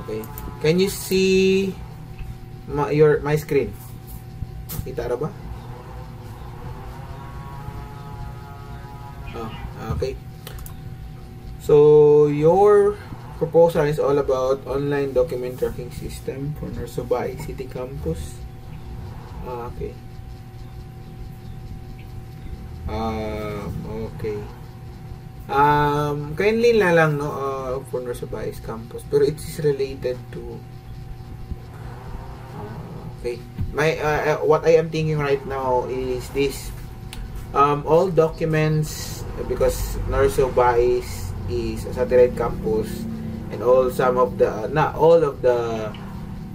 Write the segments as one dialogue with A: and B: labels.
A: Okay. Can you see my screen? Kita ra ba? Oh, okay. So, your proposal is all about online document tracking system for Narsubay City Campus. Okay. Okay. Kindly na lang, no, for Narsubay Campus. Pero it is related to okay. What I am thinking right now is this. All documents, because Narsubay is a satellite campus, and some of the, not all of the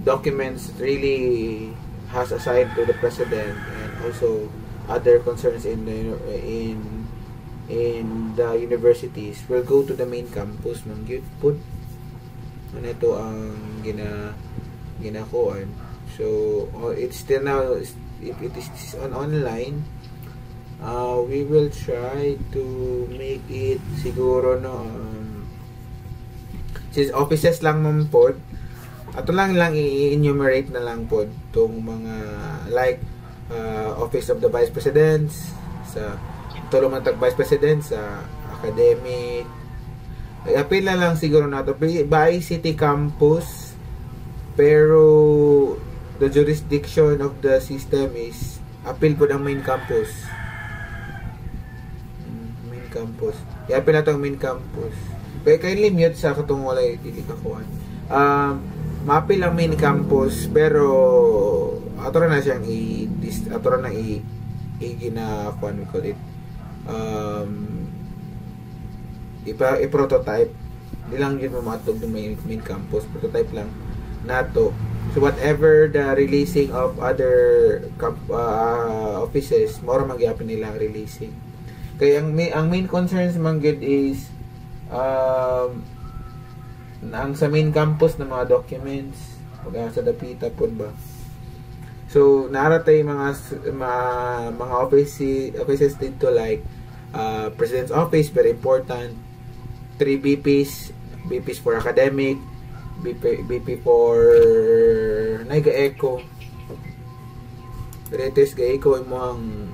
A: documents really has assigned to the president, and also other concerns in the universities will go to the main campus ng Gyud. Ano ito ang ginakuan. So it's still now, if it is on online, we will try to make it siguro, no, since offices lang mong pod, ato lang i-enumerate na lang pod tong mga like Office of the Vice President, sa tulong ng Vice President, sa academic, appeal na lang siguro nato by city campus, pero the jurisdiction of the system is appeal po ng main campus. I-appeal na itong main campus. Pero kindly mute sa katong wala dili kakuan. Ma-appeal ang main campus, pero ato na siyang ginakuan, we call it i-prototype. Di lang yun mamatog ng main campus, prototype lang nato. So whatever the releasing of other offices, more magyapon nila ang releasing. Kaya ang main concerns man gud is ang sa main campus na mga documents pag sa dapita pod ba. So naratay mga offices dito, like President's Office, very important, 3 BPs for academic, BP for Naiga-Eco, Retes ga-Eco mo ang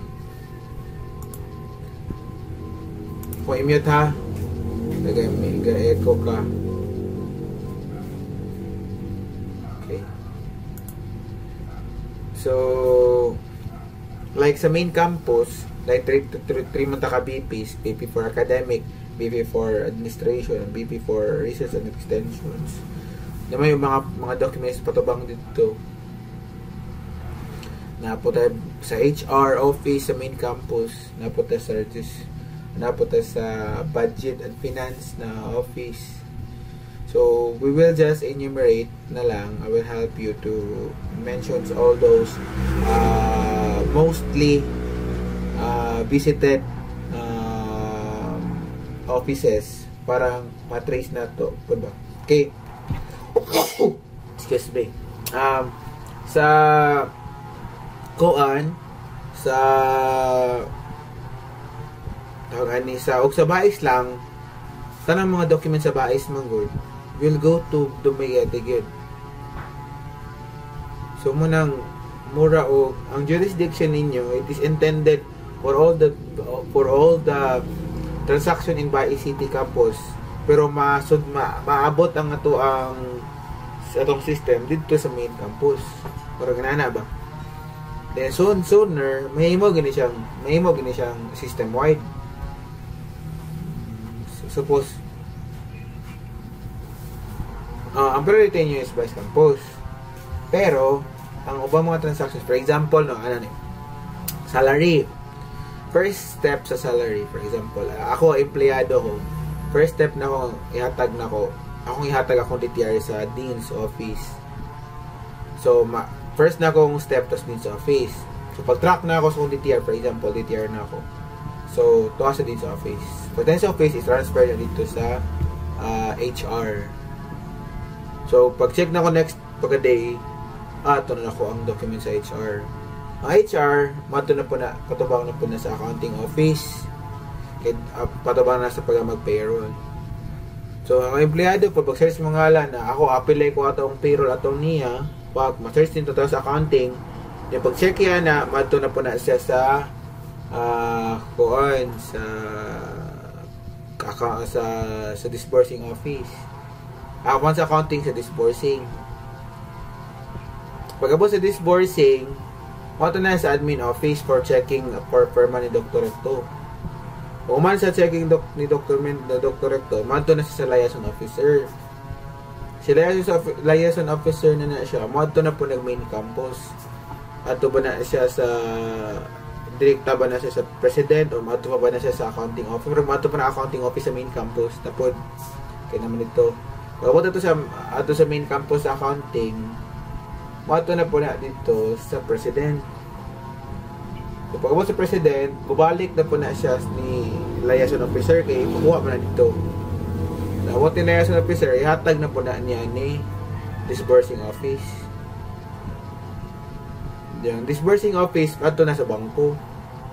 A: kung i-mute ha, Naiga-Eco ka. So, like sa main campus, like 3 monta ka BPs, BP for academic, BP for administration, BP for research and extensions. Naman yung mga documents patubang dito. Napunta sa HR office sa main campus, napunta sa budget and finance na office. So, we will just enumerate na lang. I will help you to mention all those mostly visited offices para matrace na to. Okay. Excuse me. Sa kuan, sa tawag ni sa bais lang, tanang mga documents sa bais manggod will go to Dumaguete gid. So munang mura og ang jurisdiction ninyo, it is intended for all the transaction in Bae City Campus, pero maabot ang atong system dito sa main campus. Pero ganana ba? Then sooner mahimo gini siyang system wide. Suppose ang priority niyo is Vice Campus. Pero ang ubang mga transactions, for example, no, salary. First step sa salary, for example, ako empleyado ko. First step na akong ihatag akong DTR sa Dean's Office. So, first na akong step tas Dean's Office. So, pag-track na ako sa DTR, for example, DTR na ako. So, tuwa sa Dean's Office. Pag Dean's Office is transfer na dito sa HR. So, pag-check na ako next pagka-day, ito na ako ang document sa HR. Ang HR, patubang na po na sa accounting office, patubang na sa pag-mag-payroll. So, ang empleyado, pag mag-search mo nga lang na ako, apply ko atong payroll atong niya, pag ma-search din to sa accounting, yung pag-check yan na, mato na po na siya sa sa disbursing office. Once accounting sa disbursing. Pagkabot sa disbursing, mato na sa admin office for checking for permanent Dr. Recto. Kung man sa checking ni Dr. Recto, mato na siya sa liaison officer. Si liaison officer na siya, mato na po nag-main campus. Ato ba na siya sa direkta ba na siya sa president o mato pa ba na siya sa accounting office? Pero mato pa na accounting office sa main campus. Tapos, kaya naman ito. Pagkabot ito sa main campus sa accounting, mato na po na dito sa president. So, pagkabot sa president, bubalik na po na siya ni liaison officer kay kukuha mo na dito. Nawat ni liaison officer, ihatag na po na niya ni disbursing office. Yung disbursing office, ato na sa bangko.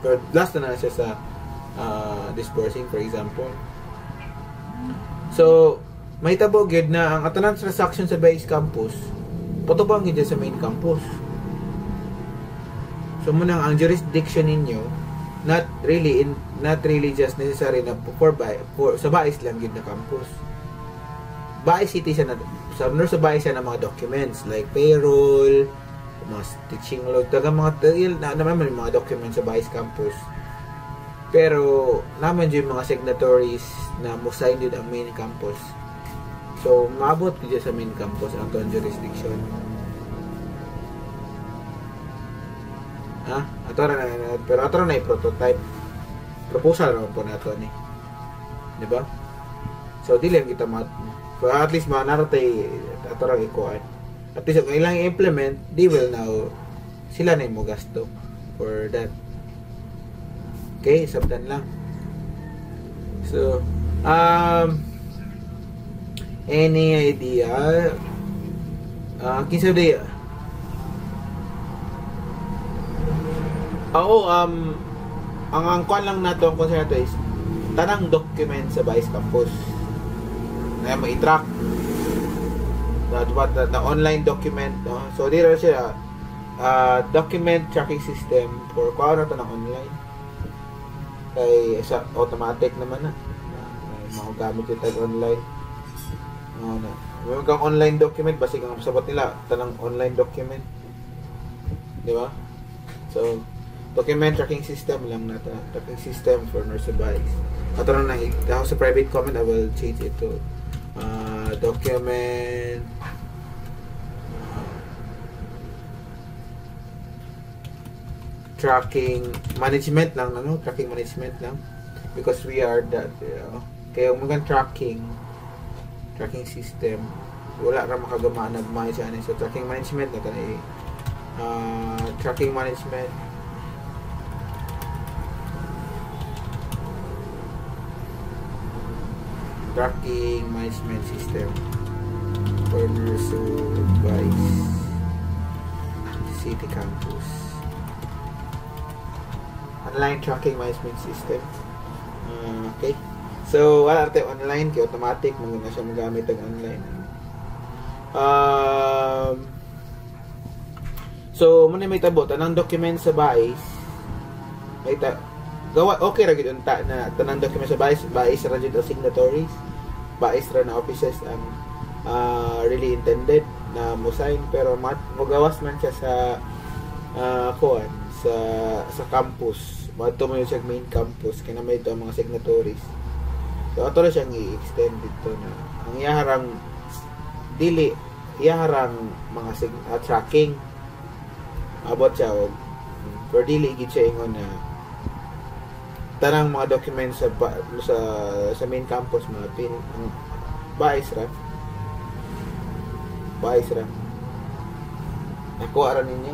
A: Pero last na siya sa disbursing, for example. So, may tabog yun na ang atanang transaction sa base campus, patubang yun sa main campus. So muna ang jurisdiction ninyo not really just necessary na for sa Bais lang yun na campus. Bais city siya na sa Bais siya ng mga documents like payroll, mga teaching load, naman may mga documents sa Bais campus. Pero naman yung mga signatories na mo-sign din ang main campus. So maabot ko sa main campus ang tuon jurisdiction. Pero ato na prototype proposal naman po nato ni, di ba? So dili kita at least manartay ato ra ikuan, at least kung ilang i-implement, they will now sila na mo gasto for that. Okay, sabdan lang. So any idea kinsa day ang kuan lang nato ang concern nato is tanang document sa Vice Campus na ma-track na online document, no? So dito siya document tracking system for kuan na tanang online kay sa automatic naman na magamit ito online na may kang online document basi kang sabot nila tanang online document, di ba? So document tracking system lang na tracking system for nurse advice. Ato na sa private comment, I will change it to document tracking management lang, tracking management lang because we are that kaya mga tracking system wala ra makagamaan na manage ani so tracking management na kanay tracking management system for nurse advice city campus online tracking management system. Okay, so wala arte online kay automatic mga na siya magamit ang online. So muna may tabot anang document sa Bais may gawa okay ra gid unta na tanang document sa Bais ra gid signatories, Bais ra na offices ang really intended na mo sign pero magawas man siya sa kuan sa campus mato mo yung main campus kaya may ito ang mga signatories. So ato na siyang i-extend dito na ang iyaharang dili iyaharang mga tracking about siya pero dili gid siya ingon na tanang mga documents sa main campus mga pin ang Bais ra ako ara ninyo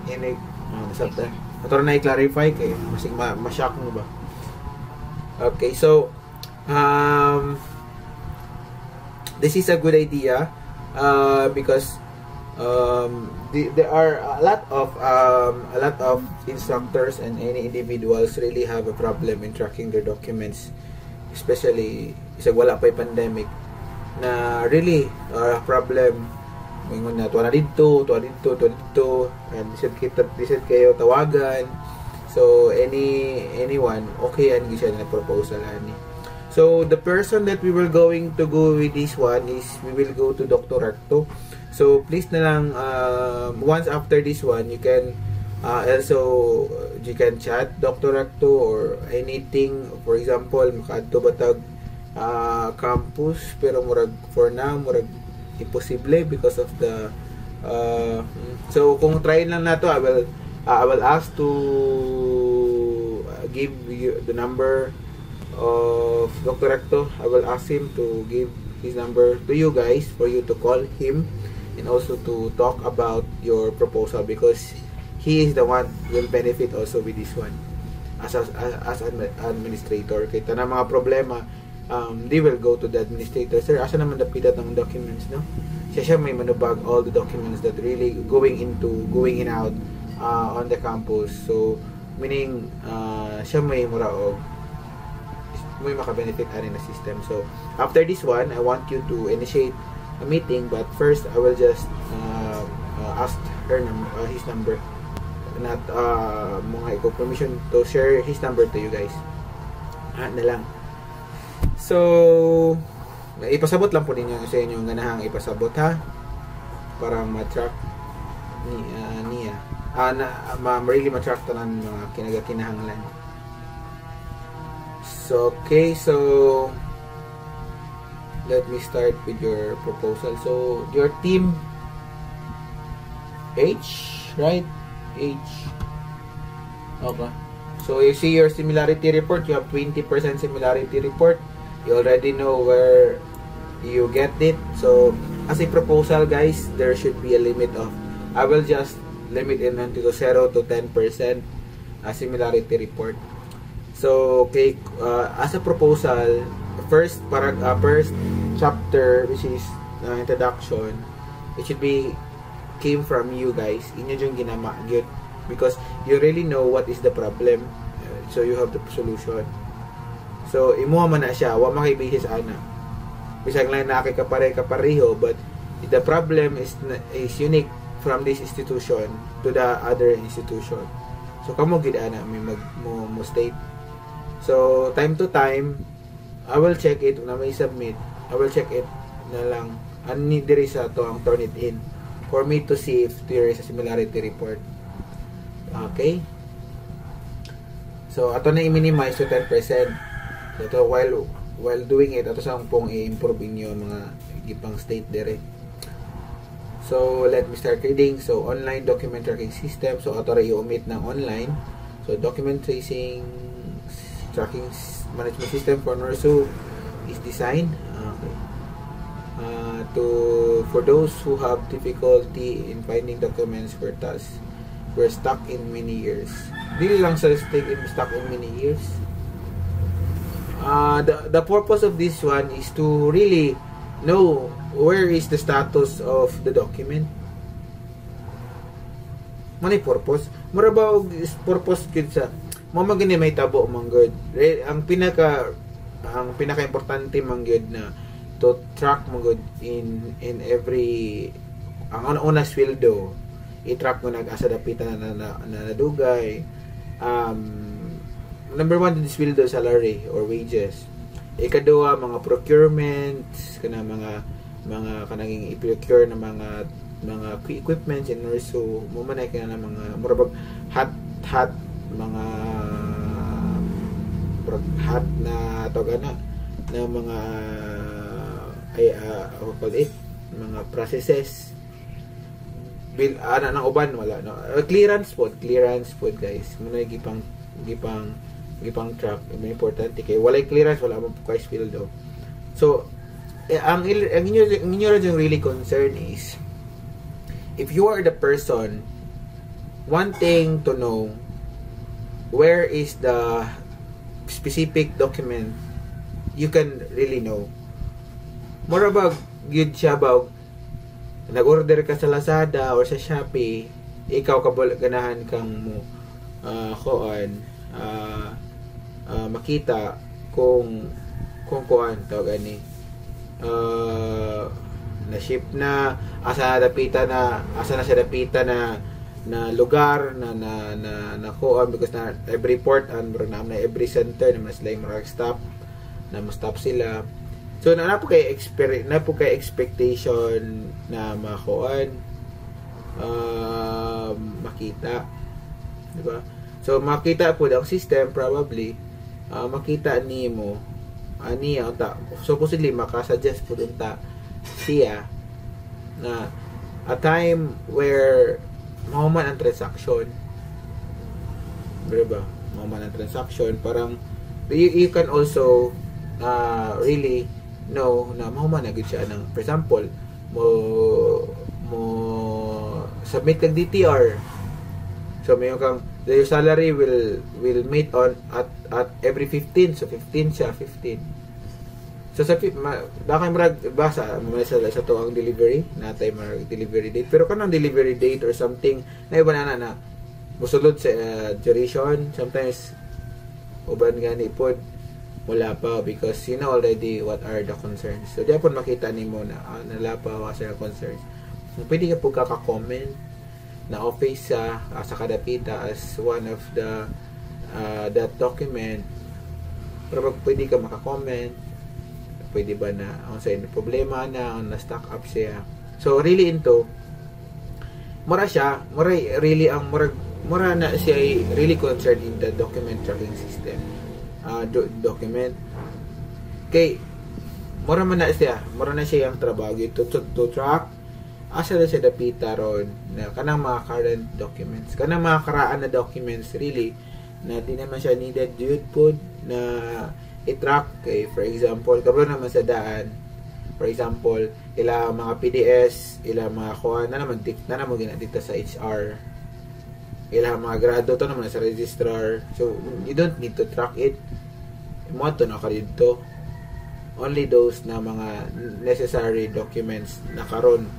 A: ini nasabta ato na i-clarify kay masig ma-shock mo ba. Okay, so this is a good idea because there are a lot of instructors and any individuals really have a problem in tracking their documents especially isag wala pa'y pandemic na really problem mingon na tuwa dito and disad kayo tawagan. So anyone okay yan gisa na proposal ani. So the person that we will going to go with this one is we will go to Dr. Arto. So please na lang once after this one you can also you can chat Dr. Arto or anything. For example makaadto batag campus pero murag for now murag imposible because of the so kung try lang nato I will ask to give you the number of Dr. Recto. I will ask him to give his number to you guys for you to call him and also to talk about your proposal because he is the one who will benefit also with this one as an administrator. Kaya na mga problema they will go to the administrator. Sir, asa naman dapitat ng documents, no? Siya may manubag all the documents that really going in out on the campus. So meaning siya may muraog may maka-benefit ani na system. So after this one I want you to initiate a meeting, but first I will just ask his number, not mga permission to share his number to you guys na lang. So ipasabot lang po ninyo sa inyo ganahang ipasabot ha para ma-track niya really ma-track tanan mga kinahanglan. So okay, so let me start with your proposal. So your team H, right? H. Okay. So you see your similarity report, you have 20% similarity report. You already know where you get it. So as a proposal guys, there should be a limit of, I will just limit it to 0 to 10% similarity report. So okay, as a proposal, first chapter which is introduction, it should be came from you guys. Inyo yung ginama yun because you really know what is the problem, so you have the solution. So imuha man na siya, wa makibisis ana. Bisag lang na kapareho, but the problem is unique from this institution to the other institution. So kamo gid ana mo state. So time to time I will check it na may submit. I will check it na lang ani diri sa to ang turn it in for me to see if there is a similarity report. Okay? So ato na i-minimize to 10%. Ito while doing it ato sa pong i-improve inyo mga gipang state dire. So let me start reading. So online document tracking system. So ato ra i-omit ng online. So document tracing tracking management system for NERSU is designed for those who have difficulty in finding documents for tasks were stuck in many years. Dili lang sa stuck in many years. The purpose of this one is to really know where is the status of the document. Manay purpose. Mura ba purpose gid sa mo magani may tabo man good. Ang pinaka importante man good na to track mo good in every ang una sweldo i-track mo nag-asa dapitan na nadugay. Number 1 din sweldo, salary or wages. Ikaduha mga procurements kana mga kanang i-procure na mga equipments and also mo man ay kana mga murabag hot mga na tawag na mga mga processes bil nang uban wala no clearance pod guys muna gipang track may importante kay walay clearance wala mo kay spill daw. So ang inyo yung really concern is if you are the person wanting to know where is the specific document, you can really know. Mura ba yun siya ba nag-order ka sa Lazada or sa Shopee, ikaw ganahan kang mo makita kung kung kuan tawag ani na ship na asa na siya dapita na lugar na kuan, because na every port and na every center na mas like stop na stop sila. So na po kay expectation na makuan makita, di ba? So makita po ang system probably makita nimo niya ta supposedly makasuggest po dun ta siya na a time where mahuman ang transaction, diba? Mahuman ang transaction, parang you can also really know na mahuman na gud siya ng, for example, mo submit kag DTR, so mayon kang your salary will meet on at every 15, so 15 siya 15. So sa dakay marag basa mo sa to ang delivery natay marag delivery date, pero kanang delivery date or something na iba na musulod sa duration, sometimes uban gani pod wala pa, because you know already what are the concerns. So diyan po makita nimo na nalapaw sa concerns. So, pwede ka po kaka-comment na office sa kadapita as one of the that document, pero pwede ka maka-comment, pwede ba na ang sa problema na stock up siya. So really into mura really ang mura na siya really concerned in the document tracking system. Document kay mura na siya yung trabaho to track asa na siya dapita ron na kanang mga current documents, kanang mga karaan na documents really na di naman siya needed yun po na i-track. Kay for example karon naman sa daan, for example ila mga PDS, ila mga kuha na naman ginadita sa HR, ila mga grado to naman sa registrar, so you don't need to track it mo to na dito, only those na mga necessary documents na karon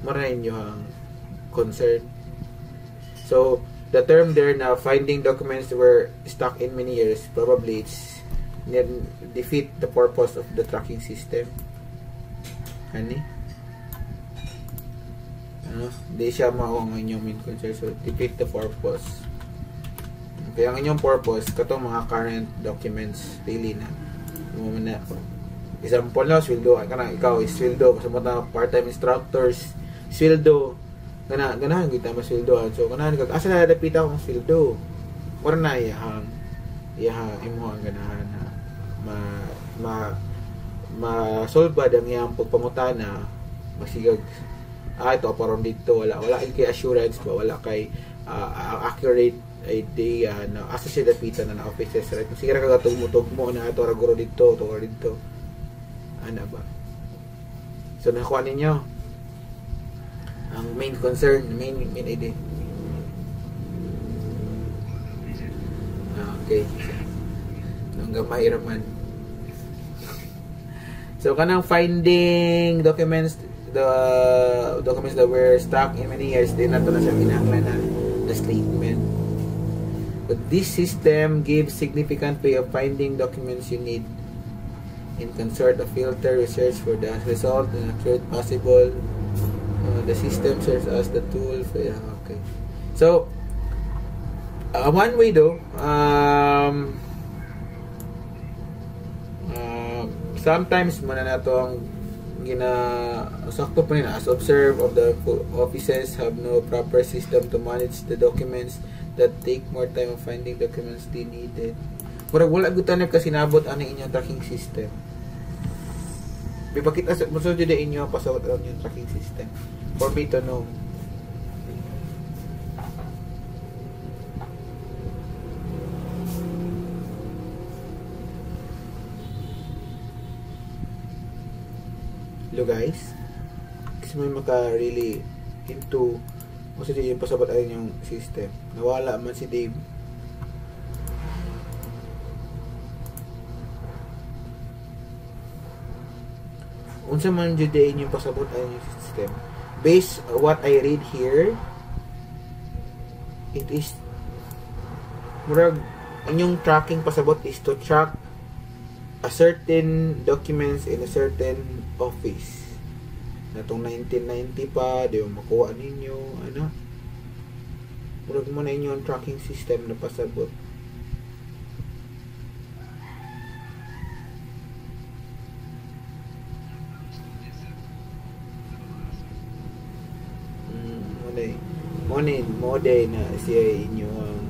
A: marahin nyo ang concern. So the term there na finding documents were stuck in many years, probably it's defeat the purpose of the tracking system. Hani? Di siya mao ang inyong main concern. So, defeat the purpose. Kaya ang inyong purpose, katong mga current documents, daily na. Example na, sweldo. Ikaw is sweldo. Sa mga part-time instructors, sweldo. Ganahan kita masweldoan. So, ganahan ka. Asa na dapita akong sweldo? Or na iyahang imuhang ganahan na ma-solve ba ang iyang pagpangutana, masigag ito paron dito, wala kay assurance ba, wala kay accurate idea na asa siya dapita na offices, right? Sige ra kagatugmo na ato ra guro dito ana ba. So nakuha ninyo ang main concern, main idea. Okay, nang gamay raman. So kanang finding documents, the documents that were stuck in many years, din nato na siya kinahanglan the statement. But this system gives significant way of finding documents you need. In concert of filter research for the result and accurate possible. The system serves as the tool for okay. So one way though, sometimes muna na ito ang sakto pa rin, as observed of the offices have no proper system to manage the documents that take more time of finding documents they needed. Murag wala gutanap kasi nabot ang inyong tracking system. Bipakita sa muso jud inyo pasawat ang inyong tracking system for me to know. Hello guys, kasi may maka-really into kasi yung pasabat ay yung system. Nawala man si Dave. Unsa man jud yung pasabot ay yung system. Based what I read here, it is murag inyong tracking pasabot is to track a certain documents in a certain office na itong 1990 pa, di ba makuha ninyo, ano, murag mo na inyo ang tracking system na pasabot. Mode na siya inyo ang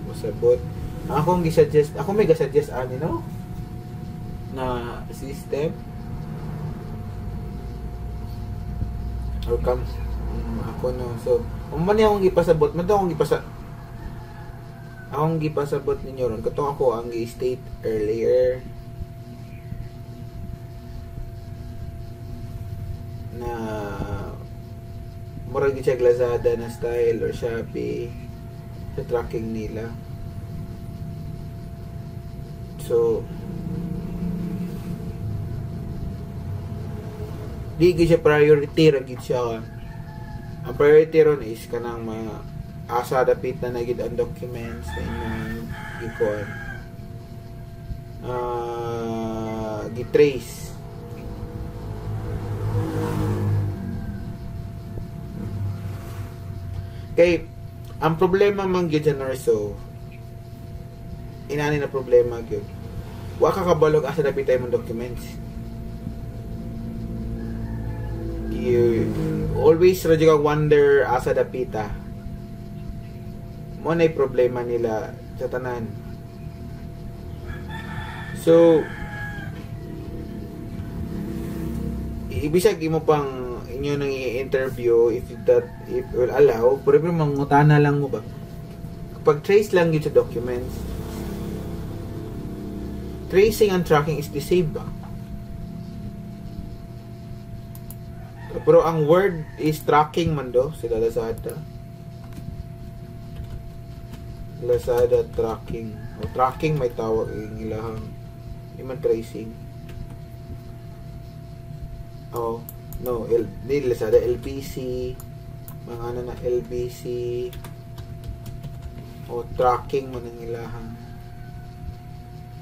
A: masabot. Ako may gasuggest ani no na system or comes ako no. So umani akong gipasabot, akong gipasabot ninyo ron katong ako ang gi-state earlier na murag siya Lazada na style or Shopee sa tracking nila. So di siya priority ra gid siya. Ang priority ron is kanang mga asa dapit na nagid ang documents na inyong ikuan gi-trace. Kay ang problema man gyud sa Narso, inani na problema gyud. Wa ka kabalog asa dapit imong documents. You always ra jud wonder asa dapita. Mo na problema nila sa tanan. So ibisag imo pang inyo nang i-interview if will allow, pero mangutana lang mo ba kapag trace lang yun sa documents, tracing and tracking is the same ba? Pero ang word is tracking man do sila Lazada tracking o tracking may tawag yung ilahang iman tracing. Oh no, di Lazada, LBC, mga ano na LBC, o tracking mo ng ilahang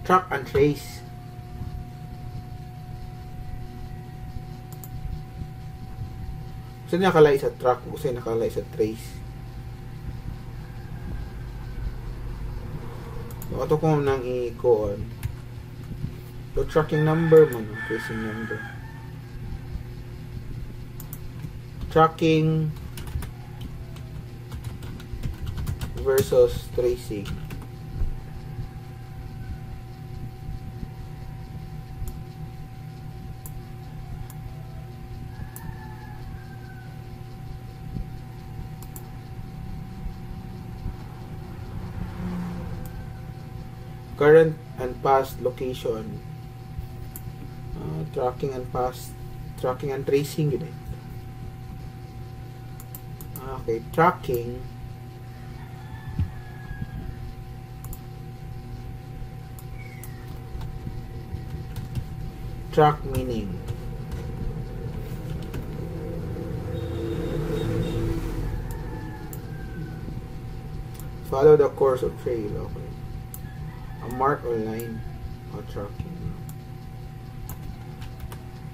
A: track and trace. Gusto nakalay sa track, gusto nakalay sa trace. Ito ko nang i-call so tracking number mo, tracing number, tracking versus tracing. Current and past location, tracking and tracing gid. Okay, tracking track meaning follow the course of trail. Okay, a mark or line or tracking.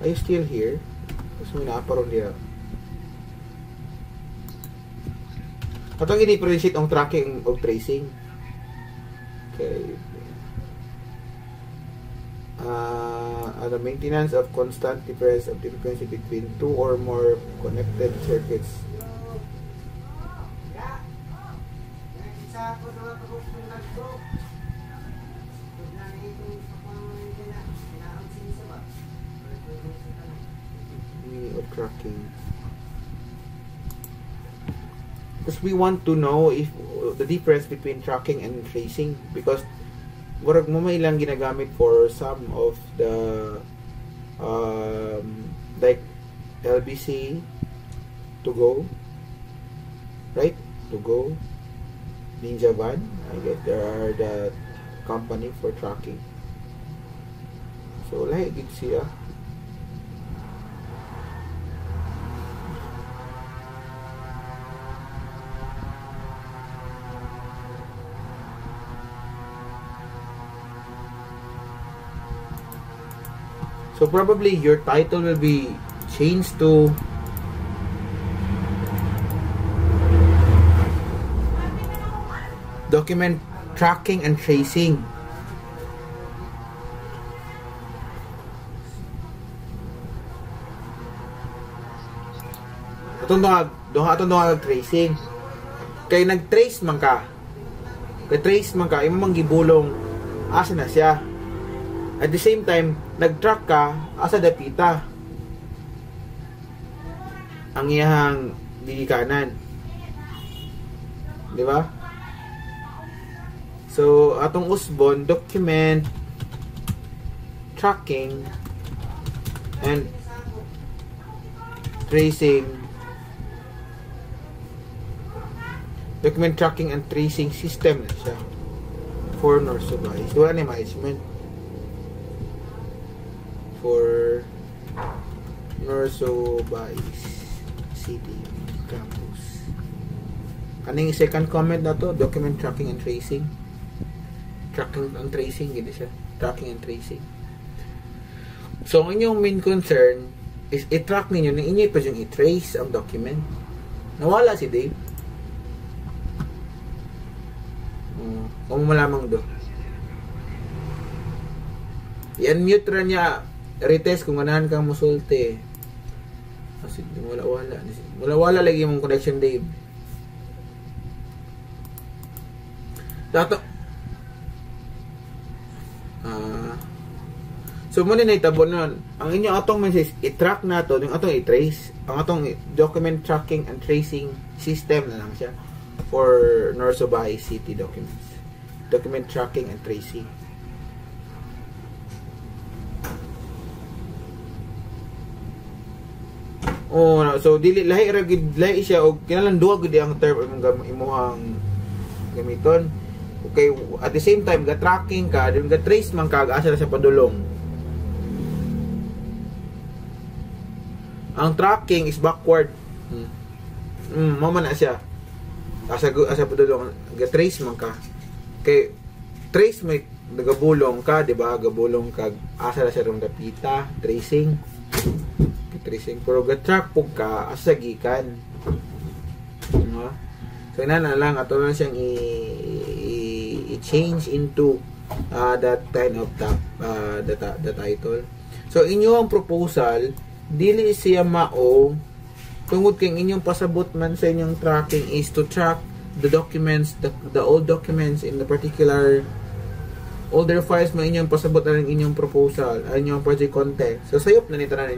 A: Are you still here? Kasi may naaparon diya. Atong i-differentiate ang tracking o tracing. Okay. The maintenance of constant difference of the frequency between two or more connected circuits. Of tracking. Because we want to know if the difference between tracking and tracing, because murag mo may ilang ginagamit for some of the like LBC to go, right? To go, Ninja Van, I guess there are the company for tracking. So like gid siya. So probably your title will be changed to document tracking and tracing. Atong tracing. Kay nag-trace man ka. Imo mang gibulong asa na siya. At the same time, nag-track ka asa dapita. Ang iyang gigikanan. Di ba? So, atong usbon, document tracking and tracing. Document tracking and tracing system na siya for Norsubay. Wala na management for Norsubay City Campus. Kaning second comment na to, document tracking and tracing. Tracking and tracing, gini siya. Tracking and tracing. So, ang inyong main concern is i-track ninyo na inyo pa yung i-trace ang document. Nawala si Dave. Kung malamang do. I-unmute ra niya. Retest kung ganahan kang musulte. Kasi wala-wala. Wala-wala lagi mong connection, Dave. Dato. So, muna na itabo nun. Ang inyong atong message, i-track na to, yung atong i-trace. Ang atong document tracking and tracing system na lang siya for Norsubay City documents. Document tracking and tracing. Oh, so dili lahi siya og kinalang duha gud ang term imuhang gamiton. Okay, at the same time ga tracking ka, ga trace man ka asa sa padulong. Ang tracking is backward. Mama na siya. Asa padulong ga trace man ka. Kay trace may nagabulong ka, di ba? Gabulong ka asa na siya ron dapita, tracing. Pero ga-track po ka asa gikan. Diba? So ina na lang ato na siyang i-change into that kind of the title. So inyo ang proposal dili siya mao tungod kay inyong pasabot man sa inyong tracking is to track the documents, the old documents in the particular older files man inyong pasabot na rin inyong proposal, inyong project context. So sayop na nitanan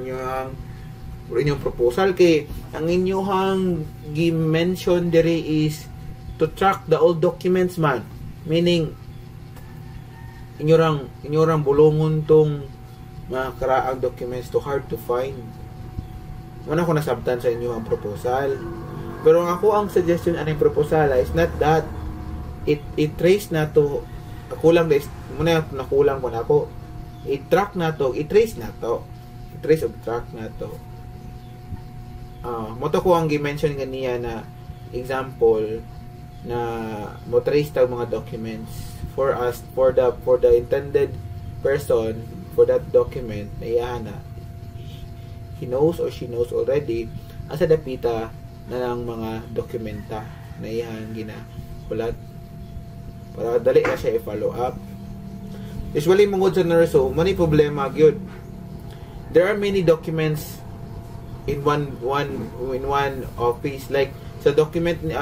A: inyong proposal kay ang inyong gi-mention diri is to track the old documents man, meaning inyorang bulungon tong mga karaang documents to hard to find. Wala ko nasabtan sa inyong proposal. Pero ang suggestion aning proposal is not that it trace na to kulang na muna nakulang ko na ako. I-track na to, i-trace na to. I-trace o track na to. Moto ko ang gi-mention ganiya na example na mo trace tag mga documents for us for the intended person for that document na iyahan na he knows or she knows already asa dapita na lang mga dokumenta na iyahan ginakulat para dali na siya i-follow up. Usually mungod sa NERSO many problema gyud. There are many documents in one office, like sa document ni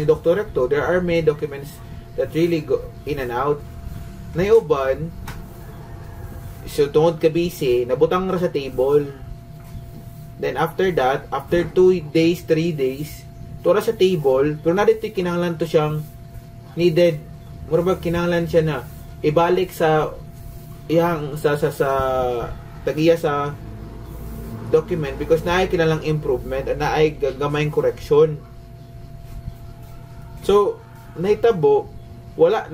A: Dr. Recto, there are many documents that really go in and out. Nayuban so tungod ka busy nabutang ra sa table. Then after that, after 2 days, 3 days, tura sa table, pero na dito kinahanglan to siyang needed. Murabag kinahanglan siya na ibalik sa iyang sa tagiya sa document because naay kinalang improvement at naay gamayng correction. So, naitabo, wala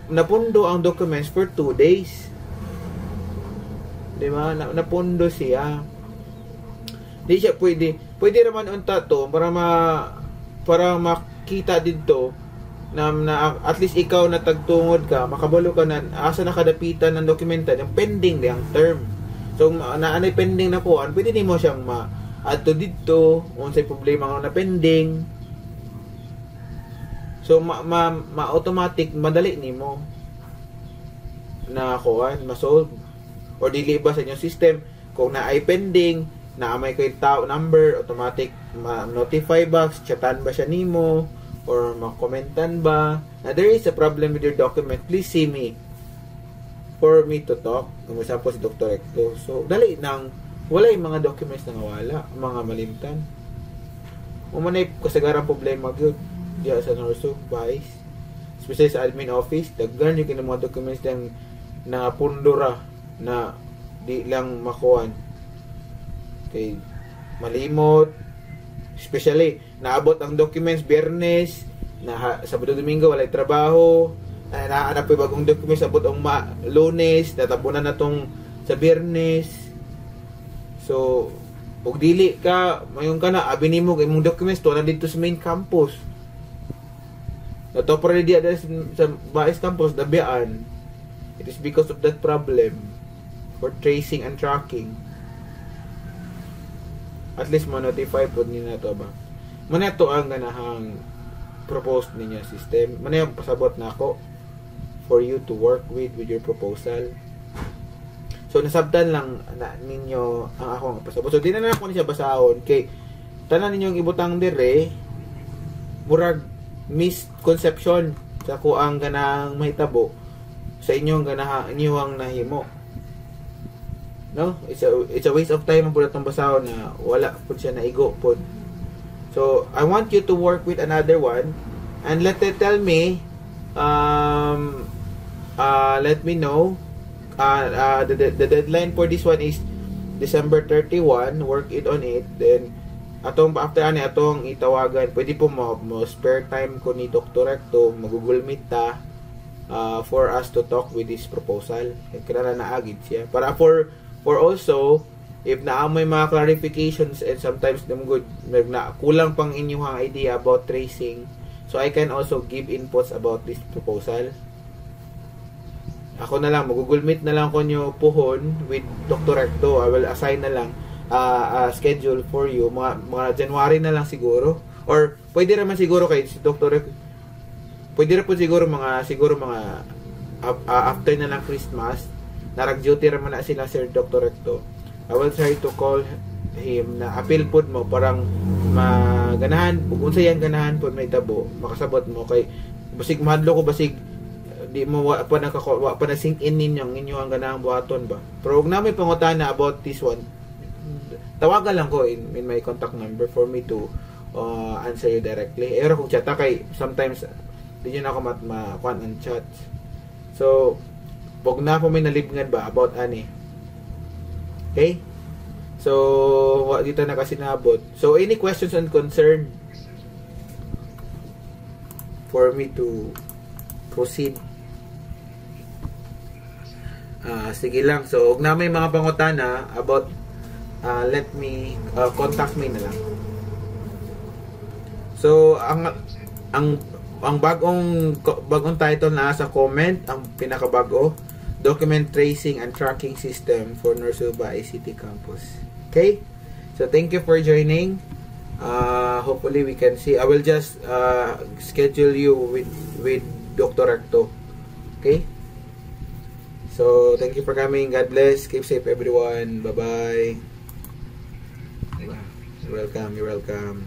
A: napundo ang documents for 2 days. Di ba? Napundo siya. Di siya pwede naman unta to para makita dito na at least ikaw na tagtungod ka makabalo ka na asa nakadapitan ng dokumenta ng pending ang term. So naanay pending na kuan, pwede nimo siyang adto dito unsay problema nga na pending. So automatic madali nimo na kuan ma-solve or dili ba sa inyong system kung na ay pending na may kay tao number, automatic ma-notify ba, chatan ba siya nimo or ma-commentan ba na there is a problem with your document, please see me for me to talk. Kung po si Dr. Recto. So, dali nang wala yung mga documents na nawala, mga malimtan. Umanay kasagarang problema gyud diya sa Norso, Vice. Especially sa admin office, daghan yung mga documents lang na pundura na di lang makuan. Kay malimot, especially naabot ang documents Biyernes, na Sabado Domingo walay trabaho. Naanap yung bagong documents abot ang Lunes, natapunan na tong sa Biyernes. So, ug dili ka, mayon ka na, abi nimo kay mong documents to na dito sa main campus. Nato pa rin diya sa Vice campus, dabiyaan. It is because of that problem for tracing and tracking. At least ma-notify po nila to ba. Muna to ang ganahang proposed ninyo system. Muna yung pasabot na ako for you to work with your proposal. So nasabtan lang na ninyo ang akong pasabot. So di na ako ni siya basahon kay tanan ninyong ibutang dire murag misconception sa kuang ganang mahitabo sa inyong inyong nahimo. No? It's a waste of time ang pud atong basahon na wala pud siya naigo pud. So I want you to work with another one and let me know the deadline for this one is December 31. Work it on it, then atong after ani atong itawagan, pwede po mo spare time ko ni Dr. Recto, mag-Google Meet ta for us to talk with this proposal. Kaya na naagid siya para for also if may mga clarifications and sometimes them good na kulang pang inyong idea about tracing, so I can also give inputs about this proposal. Ako na lang, mag-Google Meet na lang ko nyo puhon with Dr. Recto. I will assign na lang schedule for you. Mga January na lang siguro. Or, pwede naman siguro kay si Dr. Recto. Pwede rin po siguro mga after na lang Christmas. Narag-duty naman na sila Sir Dr. Recto. I will try to call him na appeal po mo. Parang maganahan. Kung sa'yan ganahan po may tabo. Makasabot mo. Kay basig mahadlo ko basig di mo pa na sink in ninyo ang ganang buhaton ba. Pero ug na may pangutana about this one, tawagan lang ko in my contact number for me to answer you directly. Pero kung chat kay sometimes di nyo na ako ma-kuan ang chat. So wag na po may nalibngan ba about ani. Okay? So wa dito na kasi naabot. So any questions and concern for me to proceed? Sige lang. So, ug na may mga pangutana about let me contact me na lang. So, ang bagong title na sa comment, ang pinakabago, Document Tracing and Tracking System for Norsuba ICT Campus. Okay? So, thank you for joining. Hopefully we can see. I will just schedule you with Dr. Recto. Okay? So, thank you for coming. God bless. Keep safe, everyone. Bye-bye. You're welcome. You're welcome.